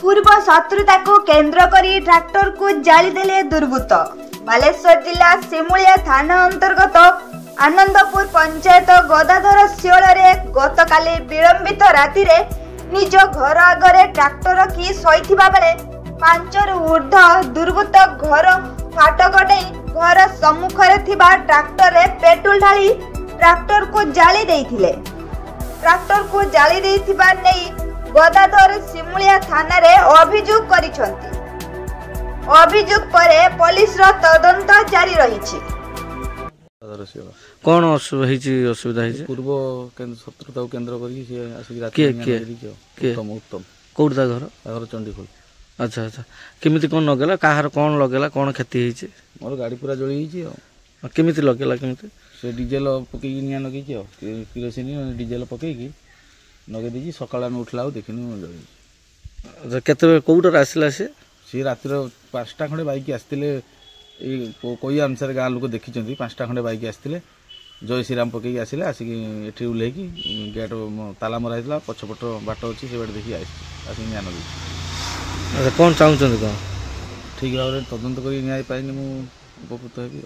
पूर्व शत्रुता को केंद्र करी ट्रैक्टर को जाली देले दुर्वृत्त। बालेश्वर जिला सिमुलिया थाना अंतर्गत आनंदपुर पंचायत गदाधर शिवଳରେ गतकाली विलंबित राति रे निज घर आगरे ट्रैक्टर की सईथिबा बेले 5 रु ऊर्ध्व दुर्वृत्त घर फाटक डे घर सम्मुखरे थिबा ट्रैक्टर रे पेट्रोल ढाली ट्रैक्टर को जाली देइथिले। ट्रैक्टर को जाली देइथिबा नै गदाधर सिमुलिया थाना रे अभियोग करिसंती। अभियोग परे पुलिस रो तदंत जारी रहिछि। कौन असुविधा है? पूर्व शत्रुता केंद्र उत्तम कौटा घर घर चंडीखोल। अच्छा अच्छा केमिति कौन लगेला काहार कौन लगेला कौन क्षति होइछि? मोर गाड़ी पूरा जळी हिछि। केमिति लगेला केमिति? से डीजेल पकई निया लगे किरोसिन डीजेल पकई नगे दी सकाळ आम उठला देखिनु जळी। अच्छा केते कौटर आसिला से रातिर 5टा खंडे बाइक आसतिले कोई अनुसार गाँ लोक देखी 5टा खंडे बाइक आसतिले जय श्रीराम पकई आसिले आसिक एठी उल्हे की गेट ताला मरा हितला पछपट बाट अछि से बाट देखि आसिक निया नगे। अच्छा कौन चाहुचंदी कौन ठीक भाव तदंत करी न्याय पाइने मु उपकृत हेबी।